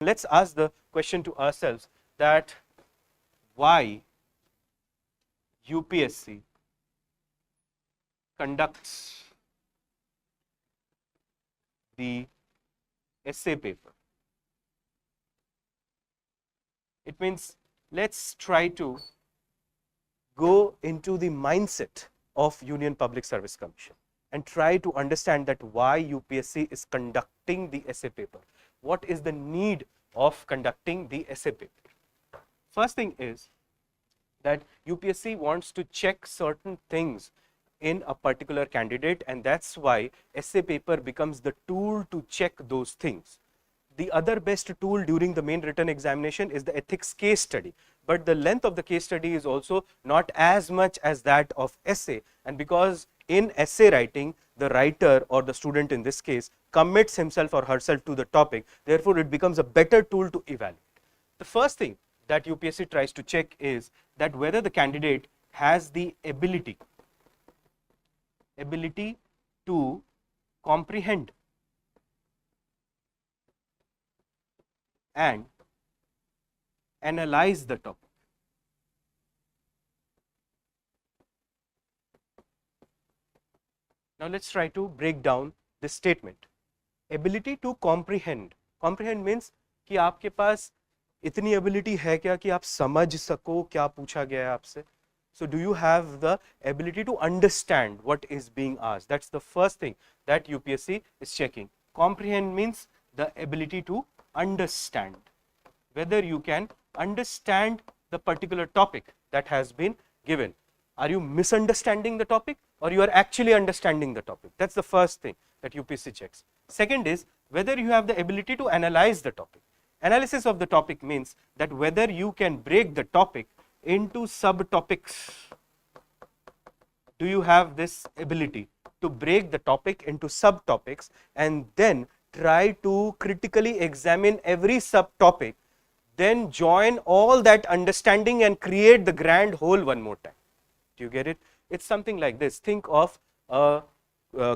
Let's ask the question to ourselves that why UPSC conducts the essay paper. It means let's try to go into the mindset of Union Public Service Commission and try to understand that why UPSC is conducting the essay paper. What is the need of conducting the essay paper? First thing is that UPSC wants to check certain things in a particular candidate, and that's why essay paper becomes the tool to check those things. The other best tool during the main written examination is the ethics case study, but the length of the case study is also not as much as that of essay, and because in essay writing the writer or the student in this case commits himself or herself to the topic, therefore it becomes a better tool to evaluate. The first thing that UPSC tries to check is that whether the candidate has the ability to comprehend and analyze the topic. Now let's try to break down this statement. Ability to comprehend. Comprehend means कि आपके पास इतनी ability है क्या कि आप समझ सको क्या पूछा गया है आपसे. So do you have the ability to understand what is being asked? That's the first thing that UPSC is checking. Comprehend means the ability to understand, whether you can understand the particular topic that has been given. Are you misunderstanding the topic or you are actually understanding the topic? That's the first thing that UPSC checks. Second is whether you have the ability to analyze the topic. Analysis of the topic means that whether you can break the topic into subtopics. Do you have this ability to break the topic into subtopics and then try to critically examine every subtopic, then join all that understanding and create the grand whole one more time? Do you get it? It's something like this. Think of a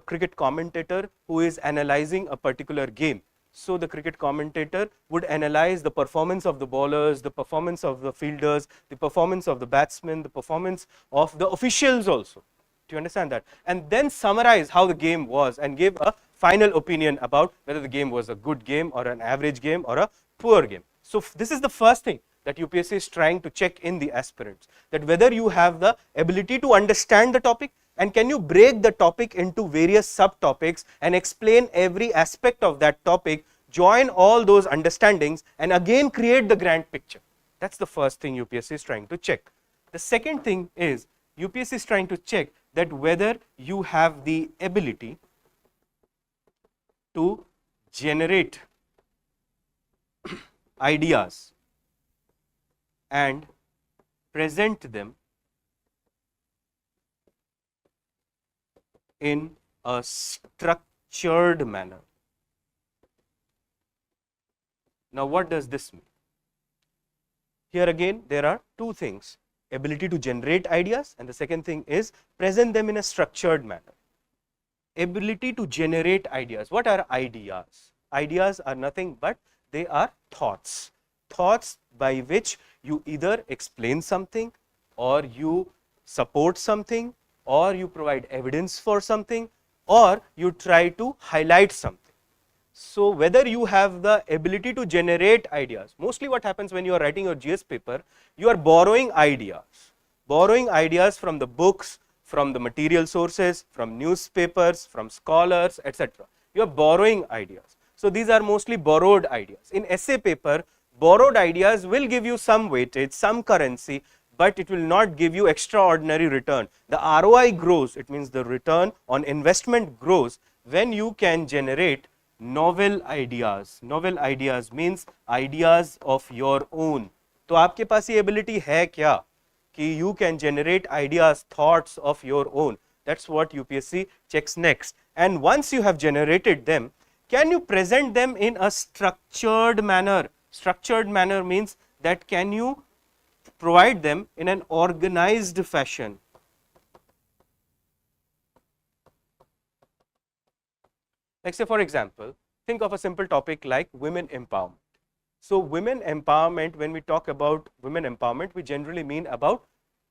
cricket commentator who is analyzing a particular game. So the cricket commentator would analyze the performance of the bowlers, the performance of the fielders, the performance of the batsmen, the performance of the officials also. Do you understand that? And then summarize how the game was and give a final opinion about whether the game was a good game or an average game or a poor game. So this is the first thing that UPSC is trying to check in the aspirants, that whether you have the ability to understand the topic and can you break the topic into various subtopics and explain every aspect of that topic, join all those understandings and again create the grand picture. That's the first thing UPSC is trying to check. The second thing is UPSC is trying to check that whether you have the ability to generate ideas and present them in a structured manner. Now what does this mean? Here again there are two things, ability to generate ideas and the second thing is present them in a structured manner. Ability to generate ideas. What are ideas? Ideas are nothing but they are thoughts. Thoughts by which you either explain something or you support something or you provide evidence for something or you try to highlight something. So whether you have the ability to generate ideas, mostly what happens when you are writing your GS paper, you are borrowing ideas from the books, from the material sources, from newspapers, from scholars, etc. You are borrowing ideas. So these are mostly borrowed ideas. In essay paper, borrowed ideas will give you some weightage, some currency, but it will not give you extraordinary return. The ROI grows, it means the return on investment grows when you can generate novel ideas. Novel ideas means ideas of your own. तो आपके पास ये ability है क्या कि you can generate ideas, thoughts of your own? That's what UPSC checks next. And once you have generated them, can you present them in a structured manner? Structured manner means that can you provide them in an organized fashion. Like say for example, think of a simple topic like women empowerment. So women empowerment, when we talk about women empowerment, we generally mean about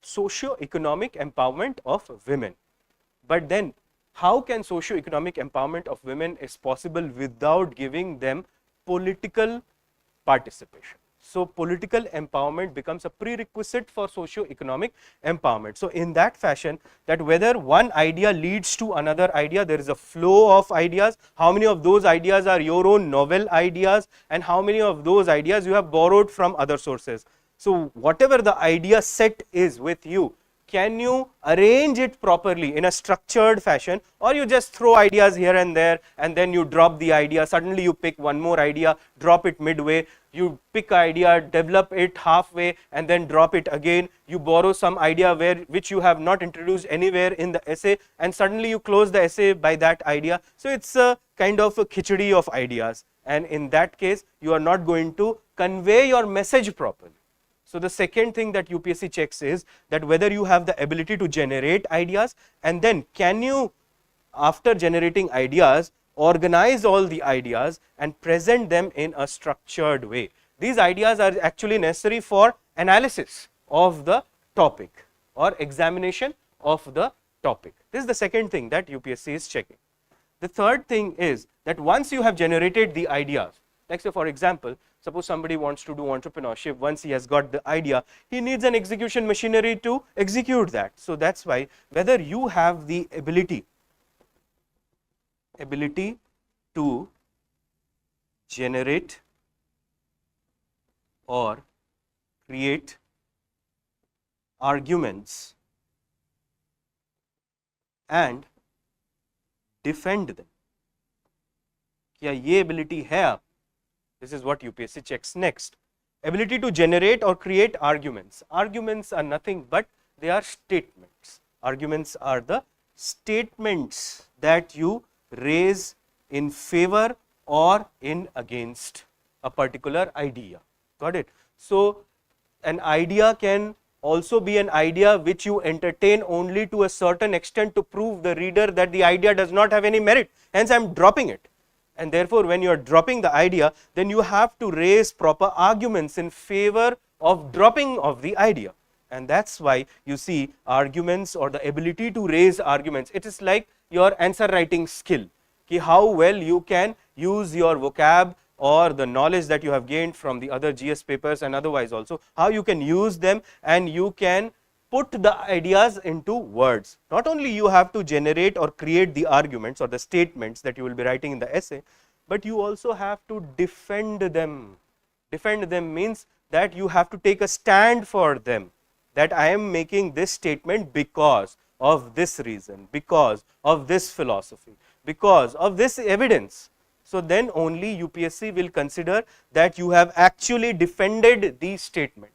socio-economic empowerment of women. But then how can socio-economic empowerment of women is possible without giving them political participation? So political empowerment becomes a prerequisite for socio-economic empowerment. So in that fashion, that whether one idea leads to another idea, there is a flow of ideas, how many of those ideas are your own novel ideas, and how many of those ideas you have borrowed from other sources. So whatever the idea set is with you, can you arrange it properly in a structured fashion, or you just throw ideas here and there and then you drop the idea, suddenly you pick one more idea, drop it midway, you pick idea, develop it halfway and then drop it again, you borrow some idea which you have not introduced anywhere in the essay, and suddenly you close the essay by that idea. So it's a kind of a khichdi of ideas, and in that case you are not going to convey your message properly. So the second thing that UPSC checks is that whether you have the ability to generate ideas, and then can you, after generating ideas, organize all the ideas and present them in a structured way. These ideas are actually necessary for analysis of the topic or examination of the topic. This is the second thing that UPSC is checking. The third thing is that once you have generated the ideas, like say for example, suppose somebody wants to do entrepreneurship, once he has got the idea, he needs an execution machinery to execute that. So that's why whether you have the ability to generate or create arguments and defend them, क्या ये ability है आप? This is what UPSC checks next. Ability to generate or create arguments. Arguments are nothing but they are statements. Arguments are the statements that you raise in favor or in against a particular idea. Got it? So an idea can also be an idea which you entertain only to a certain extent to prove the reader that the idea does not have any merit, hence I am dropping it. And therefore when you are dropping the idea, then you have to raise proper arguments in favor of dropping of the idea. And that's why you see arguments or the ability to raise arguments. It is like your answer writing skill, ki how well you can use your vocab or the knowledge that you have gained from the other GS papers and otherwise also, how you can use them and you can put the ideas into words. Not only you have to generate or create the arguments or the statements that you will be writing in the essay, but you also have to defend them. Defend them means that you have to take a stand for them, that I am making this statement because of this reason, because of this philosophy, because of this evidence. So then only UPSC will consider that you have actually defended the statement.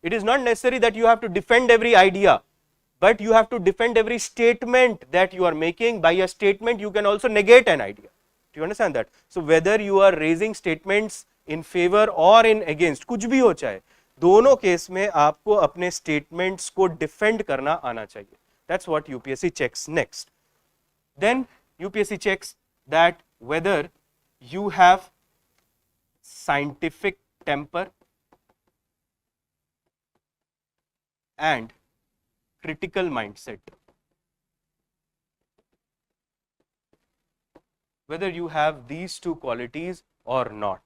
It is not necessary that you have to defend every idea, but you have to defend every statement that you are making. By a statement you can also negate an idea. Do you understand that? So whether you are raising statements in favor or in against, कुछ भी हो चाहे, दोनों case में आपको अपने statements को defend करना आना चाहिए. That's what UPSC checks next. Then UPSC checks that whether you have scientific temper and critical mindset. Whether you have these two qualities or not.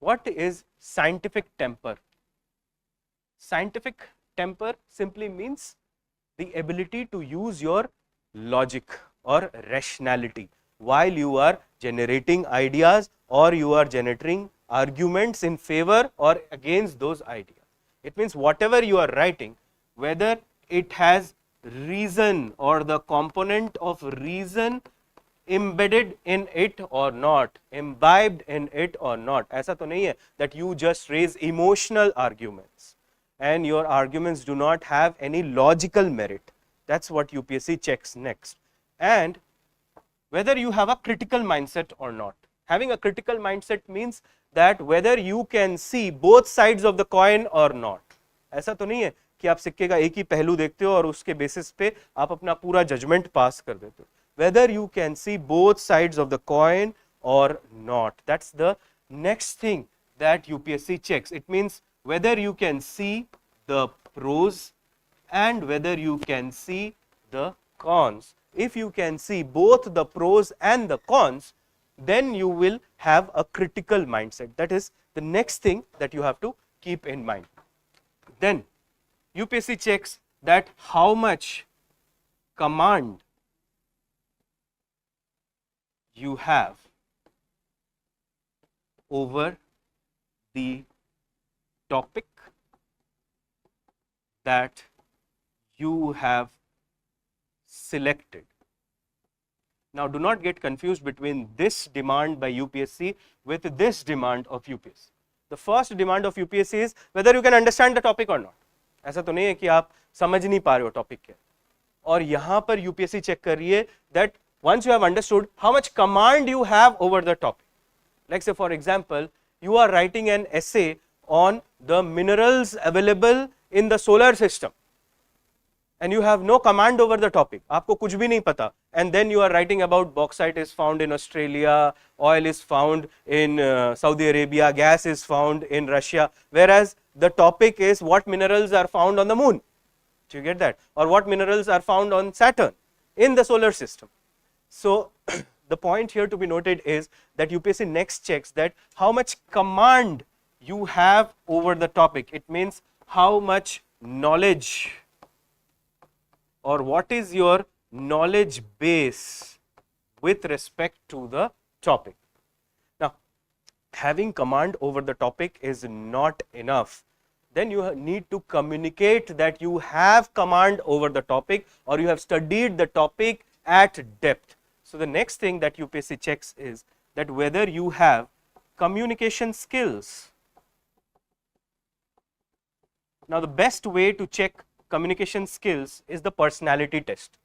What is scientific temper? Scientific temper simply means the ability to use your logic or rationality while you are generating ideas or you are generating arguments in favor or against those ideas. It means whatever you are writing, whether it has reason or the component of reason embedded in it or not, imbibed in it or not. ऐसा तो नहीं है that you just raise emotional arguments and your arguments do not have any logical merit. That's what UPSC checks next. And whether you have a critical mindset or not. Having a critical mindset means that whether you can see both sides of the coin or not. ऐसा तो नहीं है कि आप सिक्के का एक ही पहलू देखते हो और उसके बेसिस पे आप अपना पूरा जजमेंट पास कर देते हो. Whether you can see both sides of the coin or not. That's the next thing that UPSC checks. It means whether you can see the pros and whether you can see the cons. If you can see both the pros and the cons, then you will have a critical mindset. That is the next thing that you have to keep in mind. Then UPSC checks that how much command you have over the topic that you have selected. Now, do not get confused between this demand by UPSC with this demand of UPSC. The first demand of UPSC is whether you can understand the topic or not. ऐसा तो नहीं है कि आप समझ नहीं पा रहे हो टॉपिक क्या, और यहाँ पर UPSC चेक कर रही है that once you have understood how much command you have over the topic. Like say for example, you are writing an essay on the minerals available in the solar system and you have no command over the topic, आपको कुछ भी नहीं पता, and then you are writing about bauxite is found in Australia, oil is found in Saudi Arabia, gas is found in Russia, whereas the topic is what minerals are found on the moon. Do you get that? Or what minerals are found on Saturn in the solar system. So the point here to be noted is that UPSC next checks that how much command you have over the topic. It means how much knowledge or what is your knowledge base with respect to the topic. Now, having command over the topic is not enough. Then you need to communicate that you have command over the topic or you have studied the topic at depth. So the next thing that UPSC checks is that whether you have communication skills. Now, the best way to check communication skills is the personality test,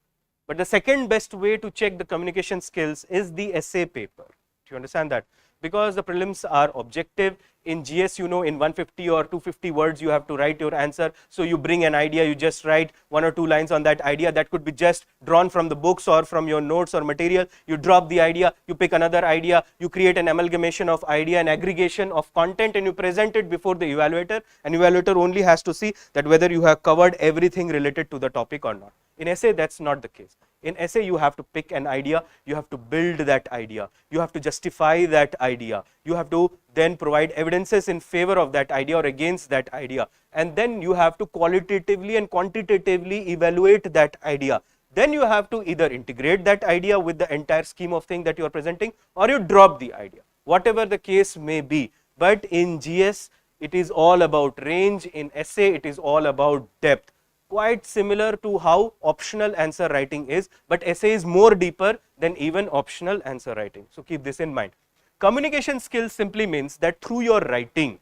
but the second best way to check the communication skills is the essay paper. Do you understand that? Because the prelims are objective. In GS, you know, in 150 or 250 words you have to write your answer. So you bring an idea, you just write 1 or 2 lines on that idea. That could be just drawn from the books or from your notes or material. You drop the idea, you pick another idea, you create an amalgamation of idea and aggregation of content, and you present it before the evaluator, and evaluator only has to see that whether you have covered everything related to the topic or not. In essay, that's not the case. In essay, you have to pick an idea, you have to build that idea, you have to justify that idea, you have to then provide evidences in favor of that idea or against that idea, and then you have to qualitatively and quantitatively evaluate that idea. Then you have to either integrate that idea with the entire scheme of thing that you are presenting, or you drop the idea, whatever the case may be. But in GS, it is all about range. In essay, it is all about depth. Quite similar to how optional answer writing is, but essay is more deeper than even optional answer writing. So keep this in mind. Communication skills simply means that through your writing,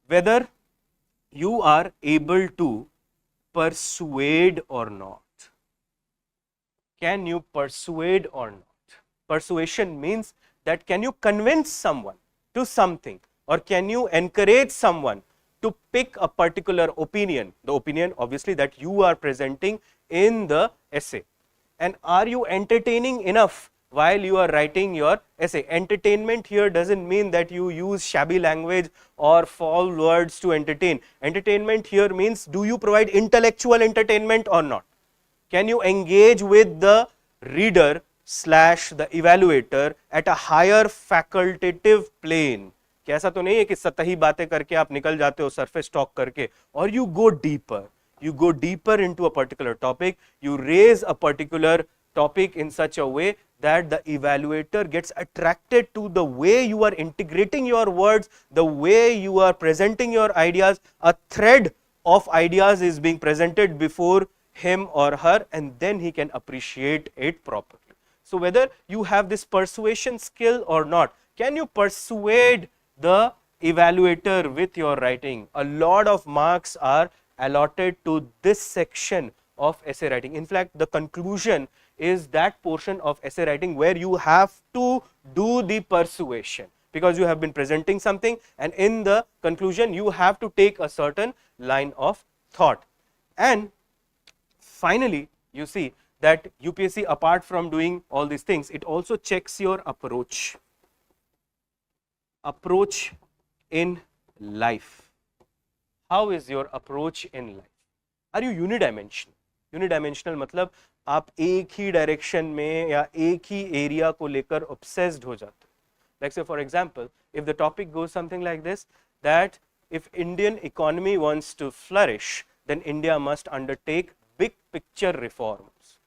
whether you are able to persuade or not. Can you persuade or not? Persuasion means that can you convince someone to something, or can you encourage someone to pick a particular opinion, the opinion obviously that you are presenting in the essay. And are you entertaining enough while you are writing your essay? Entertainment here doesn't mean that you use shabby language or foul words to entertain. Entertainment here means, do you provide intellectual entertainment or not? Can you engage with the reader / the evaluator at a higher facultative plane? कि ऐसा तो नहीं है कि सतही बातें करके आप निकल जाते हो सरफेस टॉक करके, और you go deeper into a particular topic, you raise a particular topic in such a way that the evaluator gets attracted to the way you are integrating your words, the way you are presenting your ideas. A thread of ideas is being presented before him or her, and then he can appreciate it properly. So whether you have this persuasion skill or not, can you persuade the evaluator with your writing? A lot of marks are allotted to this section of essay writing. In fact, the conclusion is that portion of essay writing where you have to do the persuasion, because you have been presenting something, and in the conclusion you have to take a certain line of thought. And finally, you see that UPSC, apart from doing all these things, it also checks your approach in life? How is your approach in life? Are you unidimensional? Unidimensional मतलब आप एक ही direction में या एक ही area को लेकर obsessed हो जाते हो. Like say for example, if the topic goes something like this, that if Indian economy wants to flourish, then India must undertake big picture reforms.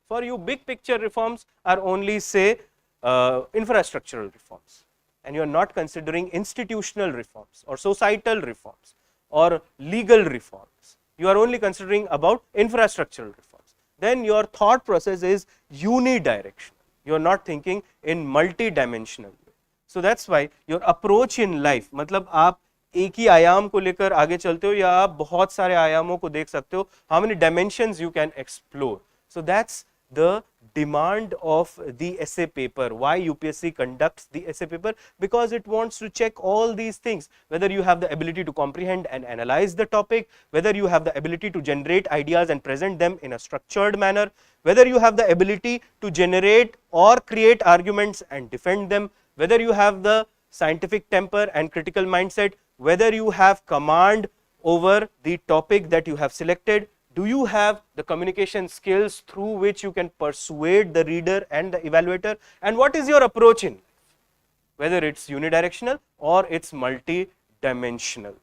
For you, big picture reforms are only say infrastructural reforms, and you are not considering institutional reforms or societal reforms or legal reforms. You are only considering about infrastructural reforms. Then your thought process is unidirectional. You are not thinking in multi-dimensional way. So that's why your approach in life, मतलब आप एक ही आयाम को लेकर आगे चलते हो या आप बहुत सारे आयामों को देख सकते हो. How many dimensions you can explore? So that's the demand of the essay paper. Why UPSC conducts the essay paper? Because it wants to check all these things, whether you have the ability to comprehend and analyze the topic, whether you have the ability to generate ideas and present them in a structured manner, whether you have the ability to generate or create arguments and defend them, whether you have the scientific temper and critical mindset, whether you have command over the topic that you have selected. Do you have the communication skills through which you can persuade the reader and the evaluator? And what is your approach in life? Whether it's unidirectional or it's multi-dimensional.